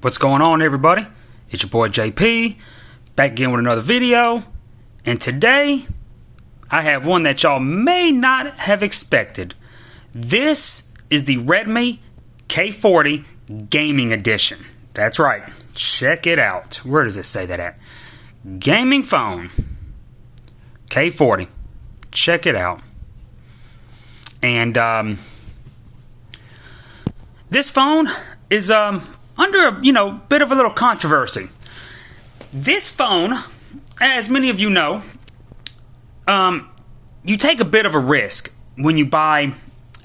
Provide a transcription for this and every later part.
What's going on, everybody? It's your boy JP, back again with another video. And today, I have one that y'all may not have expected. This is the Redmi K40 Gaming Edition. That's right. Check it out. Where does it say that at? Gaming phone. K40. Check it out. And this phone is under a bit of a little controversy. This phone, as many of you know, you take a bit of a risk when you buy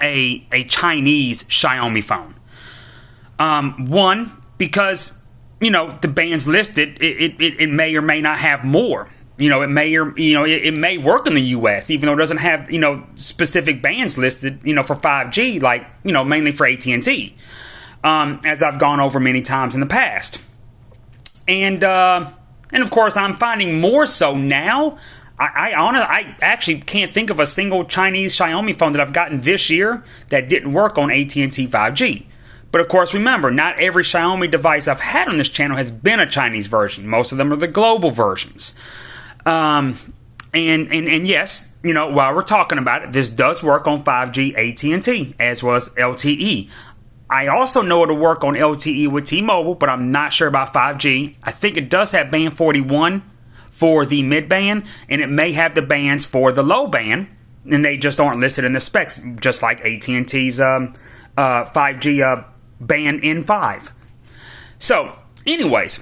a Chinese Xiaomi phone. One, because the bands listed, it may or may not have more. It may work in the US, even though it doesn't have specific bands listed for 5G, like mainly for AT&T, as I've gone over many times in the past. And of course, I'm finding more so now. I actually can't think of a single Chinese Xiaomi phone that I've gotten this year that didn't work on AT&T 5G. But of course, remember, not every Xiaomi device I've had on this channel has been a Chinese version. Most of them are the global versions. And yes, while we're talking about it, this does work on 5G AT&T as well as LTE. I also know it'll work on LTE with T-Mobile, but I'm not sure about 5G. I think it does have band 41 for the mid-band, and it may have the bands for the low band, and they just aren't listed in the specs, just like AT&T's 5G band N5. So, anyways,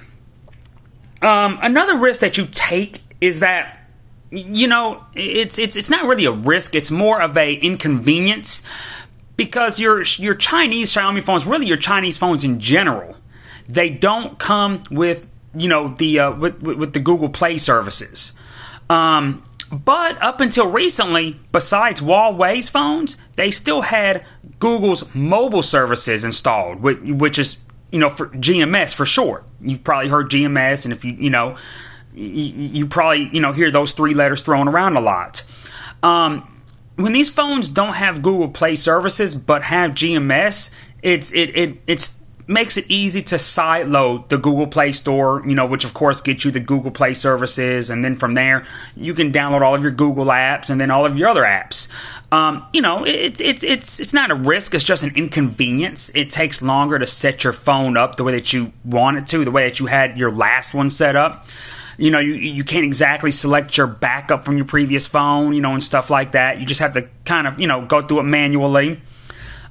another risk that you take is that it's not really a risk, it's more of a inconvenience, because your Chinese Xiaomi phones, really your Chinese phones in general, they don't come with with the Google Play services. But up until recently, besides Huawei's phones, they still had Google's mobile services installed, which is for GMS for short. You've probably heard GMS, and if you probably hear those three letters thrown around a lot. When these phones don't have Google Play services but have GMS, it makes it easy to sideload the Google Play Store, which of course gets you the Google Play services, and then from there you can download all of your Google apps and then all of your other apps. It's not a risk, it's just an inconvenience. It takes longer to set your phone up the way that you want it to, the way that you had your last one set up. You can't exactly select your backup from your previous phone, and stuff like that. You just have to kind of, go through it manually.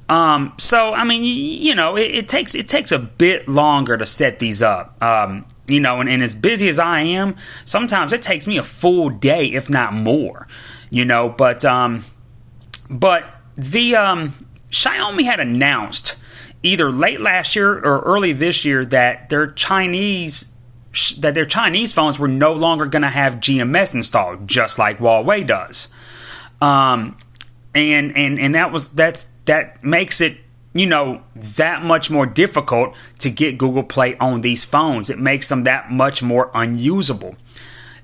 So, I mean, it takes a bit longer to set these up. And as busy as I am, sometimes it takes me a full day, if not more, but the, Xiaomi had announced either late last year or early this year that their Chinese phones were no longer going to have GMS installed, just like Huawei does. And that makes it, that much more difficult to get Google Play on these phones. It makes them that much more unusable.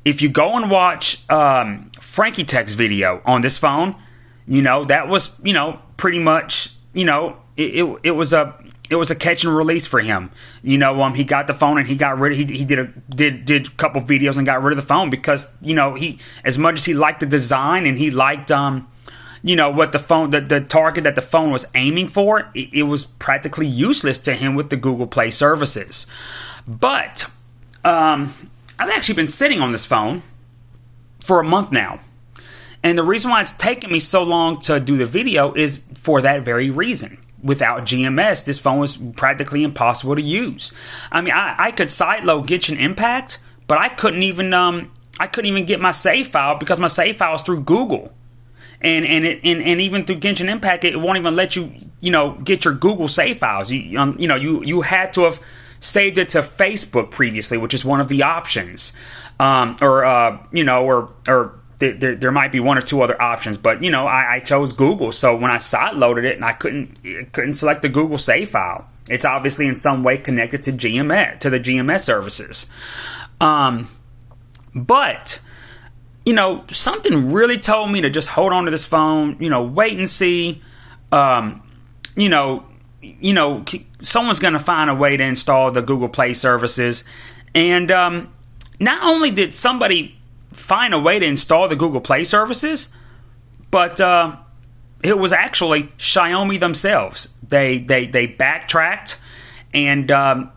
If you go and watch Frankie Tech's video on this phone, that was, pretty much, it was a catch and release for him. He got the phone and he got rid of, he did a couple videos and got rid of the phone because, he, as much as he liked the design and he liked, what the phone, the target that the phone was aiming for, it was practically useless to him with the Google Play services. But, I've actually been sitting on this phone for a month now. And the reason why it's taken me so long to do the video is for that very reason. Without GMS, this phone was practically impossible to use. I mean, I could sideload Genshin Impact, but I couldn't even get my save file because my save file is through Google, and even through Genshin Impact, it won't even let you get your Google save files. You had to have saved it to Facebook previously, which is one of the options, There might be one or two other options, but I chose Google. So when I sideloaded it, and I couldn't select the Google save file. It's obviously in some way connected to GMS, to the GMS services. But something really told me to just hold on to this phone. Wait and see. someone's going to find a way to install the Google Play services. And not only did somebody find a way to install the Google Play services, but it was actually Xiaomi themselves. They backtracked, and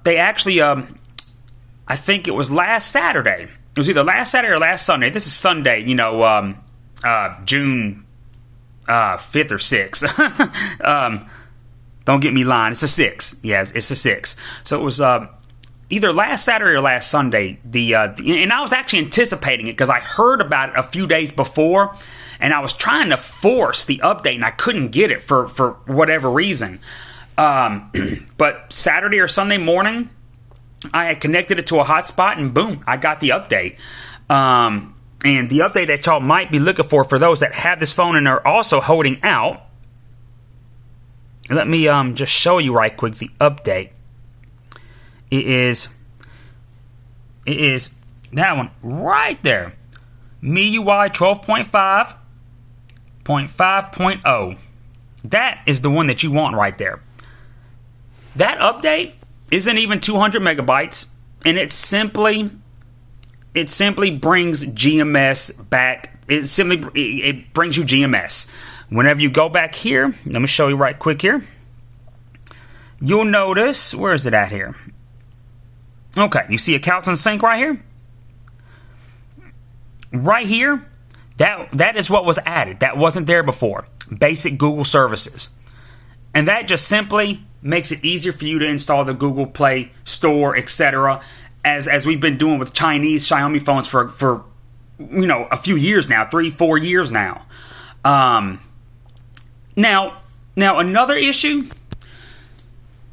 they actually, I think it was last Saturday. It was either last Saturday or last Sunday. This is Sunday, June 5th or 6th. Don't get me lying. It's a 6. Yes, it's a 6. So it was either last Saturday or last Sunday. And I was actually anticipating it because I heard about it a few days before, and I was trying to force the update, and I couldn't get it for whatever reason. But Saturday or Sunday morning, I had connected it to a hotspot, and boom, I got the update. And the update that y'all might be looking for those that have this phone and are also holding out. Let me just show you right quick the update. It is that one right there. MIUI 12.5.5.0. That is the one that you want right there. That update isn't even 200 megabytes, and it simply brings GMS back. It brings you GMS. Whenever you go back here, let me show you right quick here. You'll notice, where is it at here? Okay, you see accounts and sync right here? Right here, that is what was added. That wasn't there before. Basic Google services. And that just simply makes it easier for you to install the Google Play Store, etc. As we've been doing with Chinese Xiaomi phones for a few years now, 3-4 years now. Now another issue,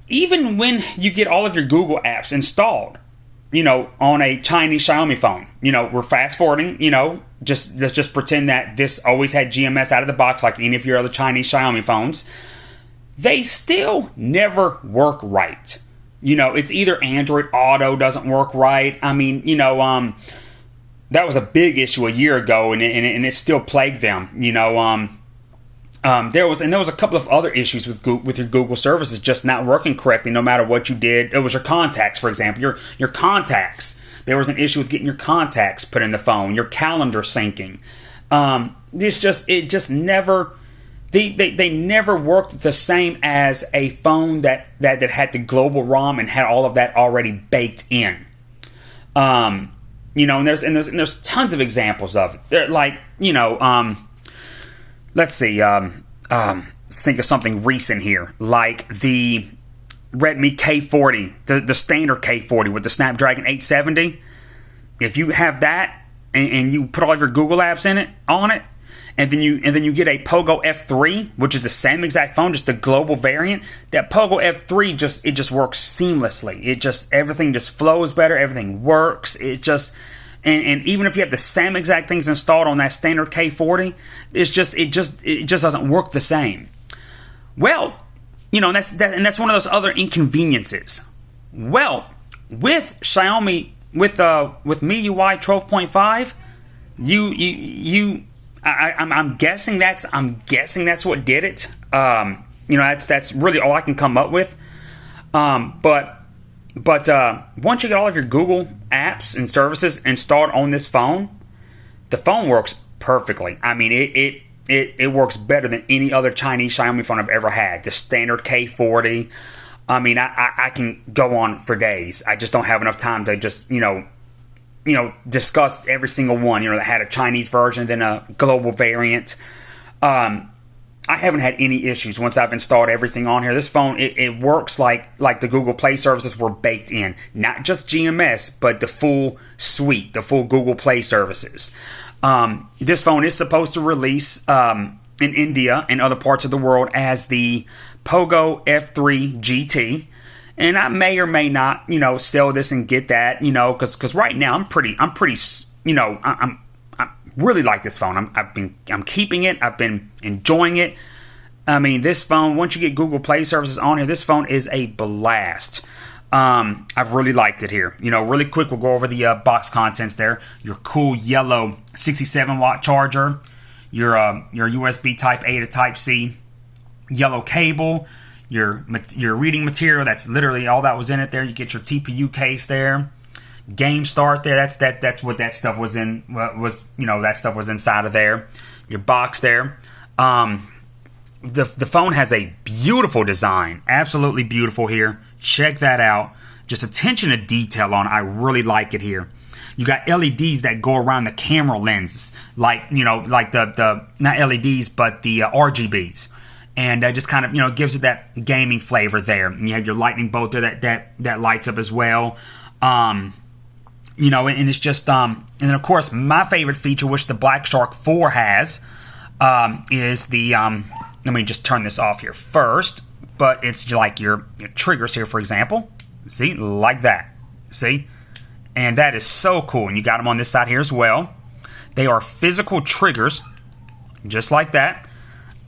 even when you get all of your Google apps installed, on a Chinese Xiaomi phone, we're fast forwarding, let's just pretend that this always had GMS out of the box like any of your other Chinese Xiaomi phones. They still never work right. It's either Android Auto doesn't work right. I mean, that was a big issue a year ago, and it still plagued them. There was a couple of other issues with your Google services just not working correctly, no matter what you did. It was your contacts, for example. Your contacts. There was an issue with getting your contacts put in the phone. Your calendar syncing. It just never. They never worked the same as a phone that had the global ROM and had all of that already baked in. And there's tons of examples of it. They're like, let's see, let's think of something recent here, like the Redmi K40, the standard K40 with the Snapdragon 870. If you have that and you put all of your Google apps on it, and then you get a Poco F3, which is the same exact phone, just the global variant. That Poco F3 just works seamlessly. Everything just flows better. Everything works. And even if you have the same exact things installed on that standard K40, it just doesn't work the same. Well, and that's one of those other inconveniences. Well, with Xiaomi, with MIUI 12.5, I'm guessing that's what did it. That's really all I can come up with. But once you get all of your Google apps and services installed on this phone, the phone works perfectly. I mean, it works better than any other Chinese Xiaomi phone I've ever had. The standard K40. I mean, I can go on for days. I just don't have enough time to just discuss every single one, that had a Chinese version, then a global variant. I haven't had any issues once I've installed everything on here. This phone, it works like the Google Play services were baked in. Not just GMS, but the full suite, the full Google Play services. This phone is supposed to release in India and other parts of the world as the Poco F3 GT. And I may or may not, sell this and get that, because right now I'm really like this phone. I'm keeping it. I've been enjoying it. I mean, this phone, once you get Google Play services on here, this phone is a blast. I've really liked it here. Really quick, we'll go over the box contents there. Your cool yellow 67 watt charger, your USB Type A to Type C, yellow cable. your reading material. That's literally all that was in it there. You get your TPU case there. Game start there. That's what that stuff was in. That stuff was inside of there. Your box there. The phone has a beautiful design. Absolutely beautiful here. Check that out. Just attention to detail on it. I really like it here. You got LEDs that go around the camera lenses, like the not LEDs but the RGBs, and just kind of gives it that gaming flavor there. And you have your lightning bolt there that lights up as well. And it's just and then of course my favorite feature, which the Black Shark 4 has, is the let me just turn this off here first. But it's like your triggers here, for example. See, like that. See. And that is so cool. And you got them on this side here as well. They are physical triggers, just like that.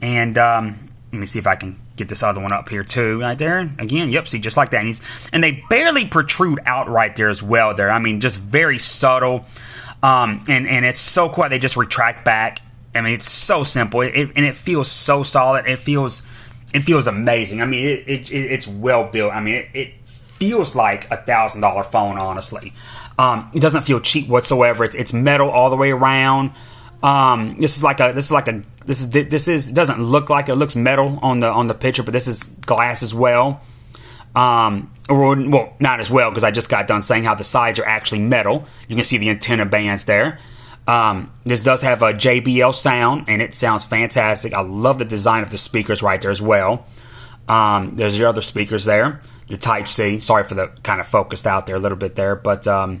And let me see if I can get this other one up here too. Right there. Again, yep, see, just like that. And they barely protrude out right there as well there. I mean, just very subtle. And it's so cool how they just retract back. I mean, it's so simple. And it feels so solid. It feels amazing. I mean, it's well built. I mean, it feels like $1,000 phone, honestly. It doesn't feel cheap whatsoever. It's metal all the way around. It doesn't look like it looks metal on the picture, but this is glass as well. Well, not as well, because I just got done saying how the sides are actually metal. You can see the antenna bands there. This does have a JBL sound, and it sounds fantastic. I love the design of the speakers right there as well. There's your other speakers there. Your Type-C. Sorry for the kind of focused out there a little bit there. But your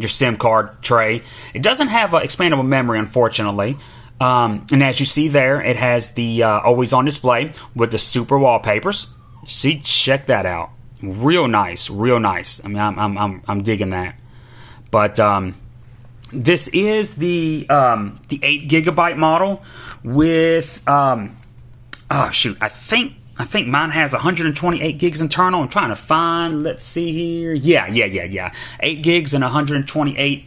SIM card tray. It doesn't have expandable memory, unfortunately. And as you see there, it has the always on display with the super wallpapers. See, check that out. Real nice, real nice. I mean, I'm digging that. But this is the 8GB model with I think mine has 128 gigs internal. I'm trying to find, let's see here. Yeah. 8 gigs and 128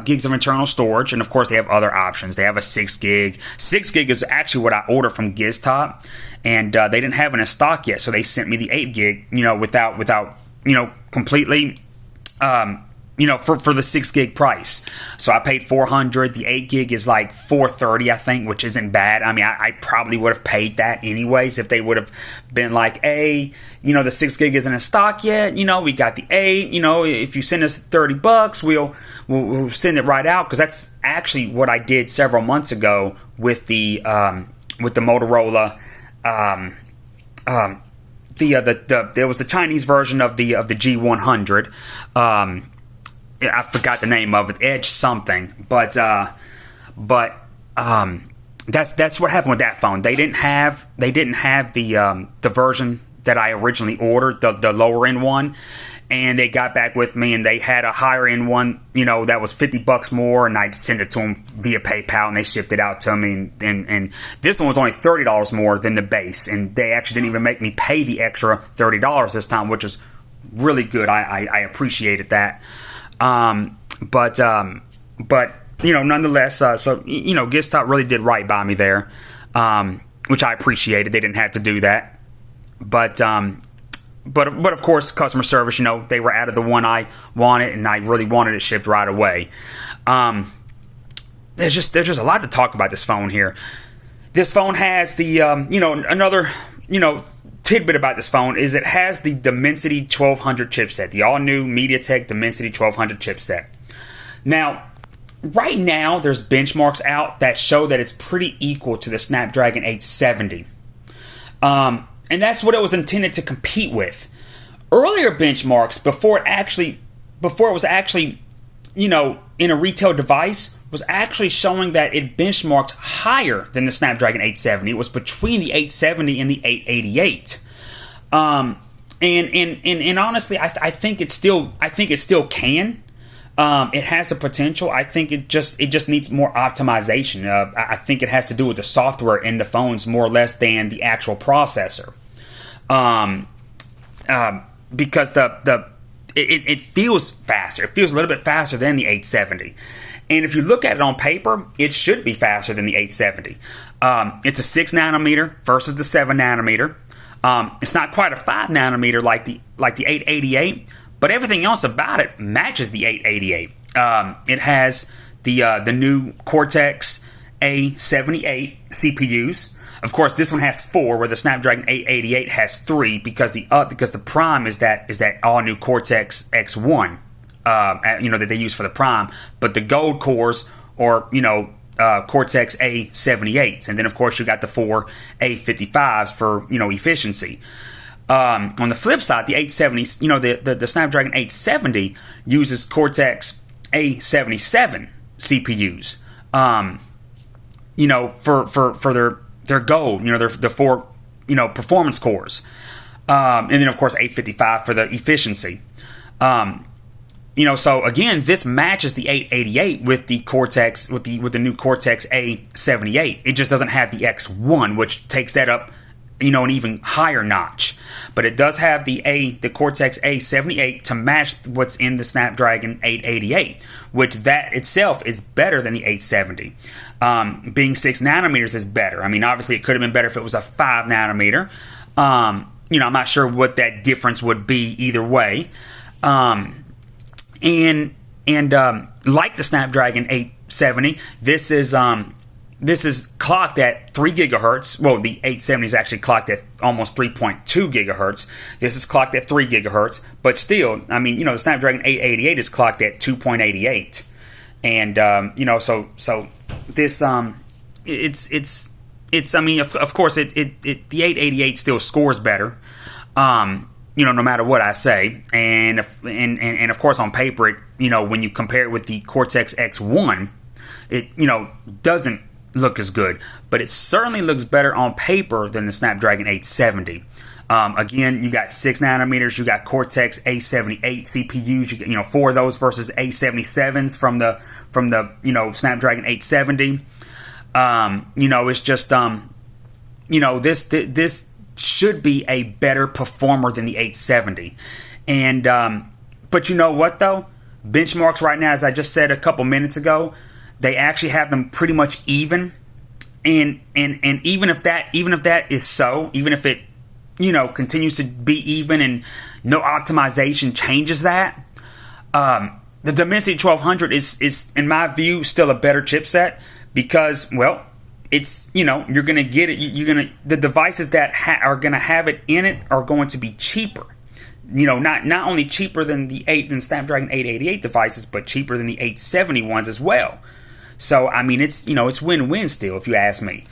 gigs of internal storage. And of course, they have other options. They have a 6 gig. 6 gig is actually what I ordered from GizTop. And they didn't have it in stock yet. So they sent me the 8 gig, without completely, for the 6 gig price. So I paid $400. The 8 gig is like $430, I think, which isn't bad. I mean, I probably would have paid that anyways if they would have been like, hey, the 6 gig isn't in stock yet. We got the 8. If you send us $30, we'll send it right out, because that's actually what I did several months ago with the Motorola. There was the Chinese version of the G100. I forgot the name of it, Edge something, but that's what happened with that phone. They didn't have the version that I originally ordered, the lower end one, and they got back with me and they had a higher end one, that was $50 more, and I sent it to them via PayPal and they shipped it out to me, and this one was only $30 more than the base, and they actually didn't even make me pay the extra $30 this time, which is really good. I appreciated that. But nonetheless, so GizTop really did right by me there, which I appreciated. They didn't have to do that, but of course, customer service, they were out of the one I wanted, and I really wanted it shipped right away. There's just a lot to talk about this phone here. This phone has the another tidbit about this phone is it has the Dimensity 1200 chipset, the all-new MediaTek Dimensity 1200 chipset. Now, right now, there's benchmarks out that show that it's pretty equal to the Snapdragon 870. And that's what it was intended to compete with. Earlier benchmarks, before it was actually, in a retail device, was actually showing that it benchmarked higher than the Snapdragon 870. It was between the 870 and the 888. And honestly, I think it still can. It has the potential. I think it just needs more optimization. I think it has to do with the software in the phones more or less than the actual processor. Because it feels faster. It feels a little bit faster than the 870. And if you look at it on paper, it should be faster than the 870. It's a 6 nanometer versus the 7 nanometer. It's not quite a 5 nanometer like the 888, but everything else about it matches the 888. It has the new Cortex A78 CPUs. Of course, this one has 4, where the Snapdragon 888 has 3, because the Prime is that all new Cortex X1, that they use for the Prime. But the gold cores, or Cortex A78s, and then of course you got the 4 A55s for efficiency. On the flip side, the 870, the Snapdragon 870 uses Cortex A77 CPUs. For their gold, the 4 performance cores, and then of course 855 for the efficiency. So again, this matches the 888 with the Cortex, with the new Cortex A78. It just doesn't have the X1, which takes that up, an even higher notch. But it does have the Cortex A78 to match what's in the Snapdragon 888, which that itself is better than the 870. Being 6 nanometers is better. I mean, obviously it could have been better if it was a 5 nanometer. I'm not sure what that difference would be either way. And like the Snapdragon 870, this is clocked at 3 gigahertz. Well, the 870 is actually clocked at almost 3.2 gigahertz. This is clocked at 3 gigahertz, but still, the Snapdragon 888 is clocked at 2.88, and so this it's I mean, of course, the 888 still scores better. No matter what I say, and of course on paper, it when you compare it with the Cortex X1, it doesn't look as good, but it certainly looks better on paper than the Snapdragon 870. Again, you got 6 nanometers, you got Cortex A78 CPUs, you get 4 of those versus A77s from the Snapdragon 870. It's just this should be a better performer than the 870. And but you know what though? Benchmarks right now, as I just said a couple minutes ago, they actually have them pretty much even. And even if that is so, even if it continues to be even and no optimization changes that, the Dimensity 1200 is in my view still a better chipset, because it's you're gonna get it. The devices that are gonna have it in it are going to be cheaper. Not only cheaper than the Snapdragon 888 devices, but cheaper than the 870 ones as well. So I mean, it's win-win still, if you ask me.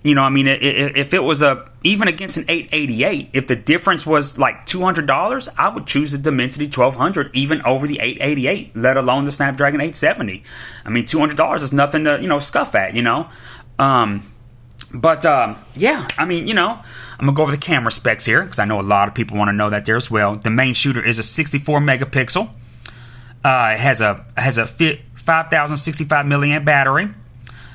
If it was even against an 888, if the difference was like $200, I would choose the Dimensity 1200 even over the 888, let alone the Snapdragon 870. I mean, $200 is nothing to scuff at, yeah, I mean, I'm gonna go over the camera specs here, because I know a lot of people want to know that there as well. The main shooter is a 64 megapixel. It has a 5065 milliamp battery.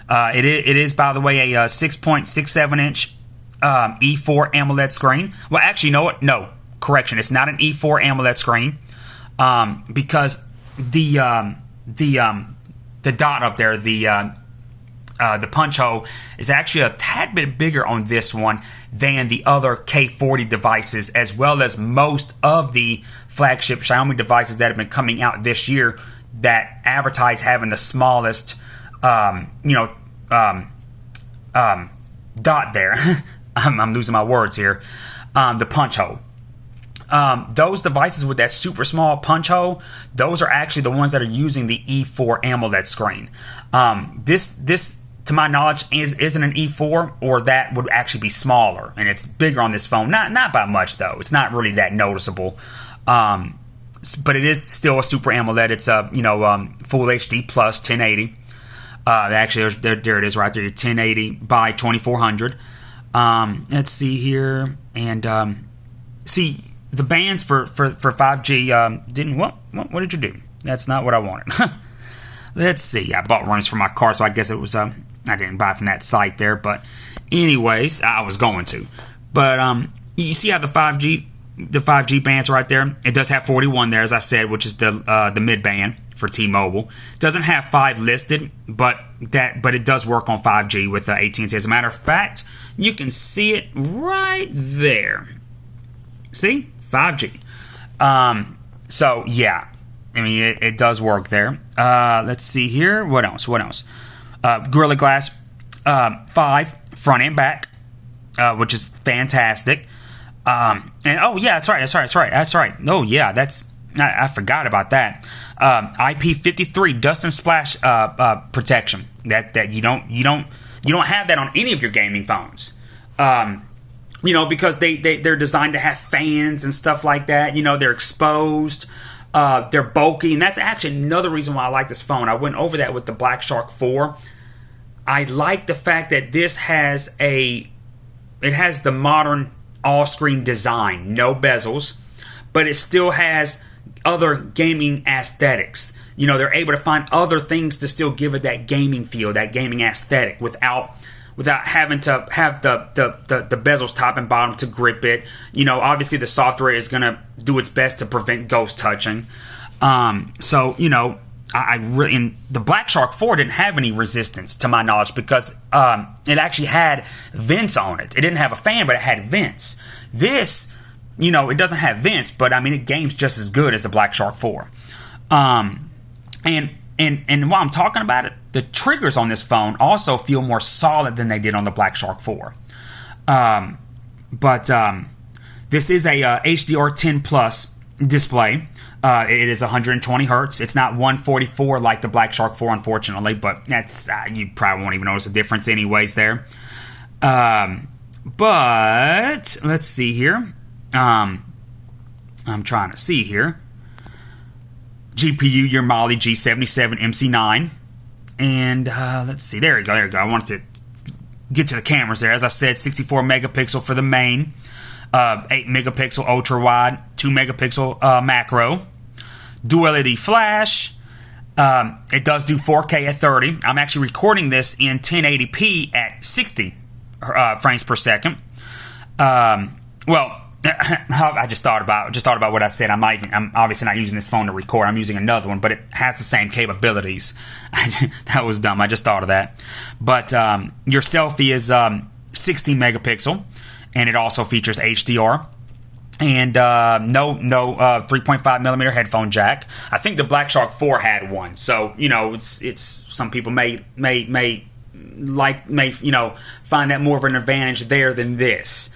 It is, by the way, a 6.67 inch E4 AMOLED screen. Well, actually, you know what? No, correction. It's not an E4 AMOLED screen, because the dot up there, the punch hole, is actually a tad bit bigger on this one than the other K40 devices, as well as most of the flagship Xiaomi devices that have been coming out this year that advertise having the smallest dot there. I'm losing my words here. The punch hole. Those devices with that super small punch hole, those are actually the ones that are using the E4 AMOLED screen. This to my knowledge isn't an E4, or that would actually be smaller, and it's bigger on this phone. Not by much though. It's not really that noticeable. But it is still a Super AMOLED. It's a Full HD plus 1080. Actually, there it is right there. 1080 by 2400. Let's see here, and see the bands for 5G didn't. What did you do? That's not what I wanted. Let's see. I bought runners for my car, so I guess it was I didn't buy from that site there. But anyways, I was going to. But you see how the 5G the 5G bands right there. It does have 41 there, as I said, which is the mid band for T-Mobile. Doesn't have 5 listed, but it does work on 5G with AT&T. As a matter of fact, you can see it right there. See? 5G. So yeah, I mean it does work there. Let's see here. What else? Gorilla Glass 5 front and back, which is fantastic. And oh yeah, that's right. Oh yeah, I forgot about that. IP53 dust and splash protection. That you don't have that on any of your gaming phones. Because they're designed to have fans and stuff like that. They're exposed. They're bulky, and that's actually another reason why I like this phone. I went over that with the Black Shark 4. I like the fact that this has the modern all-screen design, no bezels, but it still has other gaming aesthetics. They're able to find other things to still give it that gaming feel, that gaming aesthetic, without having to have the bezels top and bottom to grip it. Obviously the software is going to do its best to prevent ghost touching. I really, and the Black Shark 4 didn't have any resistance to my knowledge because it actually had vents on it. It didn't have a fan, but it had vents. This, it doesn't have vents, but I mean it games just as good as the Black Shark 4. And while I'm talking about it, the triggers on this phone also feel more solid than they did on the Black Shark 4. This is a HDR 10 Plus display. It is 120 hertz. It's not 144 like the Black Shark 4, unfortunately, but that's you probably won't even notice a difference anyways there. But let's see here. I'm trying to see here. GPU, your Mali G77 MC9. And let's see. There you go. I wanted to get to the cameras there. As I said, 64 megapixel for the main. 8 megapixel ultra wide. 2 megapixel macro. Dual LED flash. It does do 4K at 30. I'm actually recording this in 1080p at 60 frames per second. I just thought about what I said. I'm obviously not using this phone to record. I'm using another one, but it has the same capabilities. That was dumb. I just thought of that. But your selfie is 16 megapixel, and it also features HDR and no 3.5 millimeter headphone jack. I think the Black Shark 4 had one, so it's some people may find that more of an advantage there than this.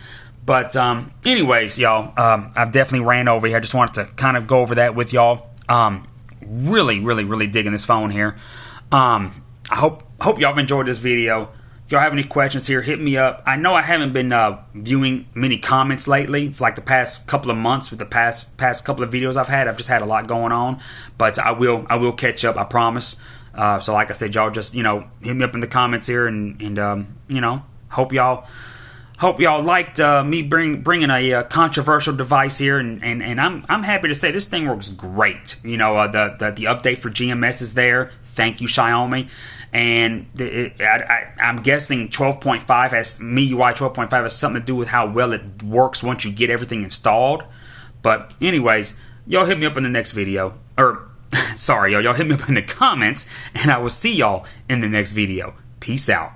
But anyways, y'all, I've definitely ran over here. I just wanted to kind of go over that with y'all. Really digging this phone here. I hope y'all have enjoyed this video. If y'all have any questions here, hit me up. I know I haven't been viewing many comments lately, for like the past couple of months with the past couple of videos I've had. I've just had a lot going on, but I will catch up. I promise. So like I said, y'all just hit me up in the comments here, and hope y'all liked me bringing a controversial device here, and I'm happy to say this thing works great. The update for GMS is there. Thank you, Xiaomi. And I'm guessing 12.5 has MIUI 12.5 has something to do with how well it works once you get everything installed. But anyways, y'all hit me up in the next video, or sorry, y'all hit me up in the comments, and I will see y'all in the next video. Peace out.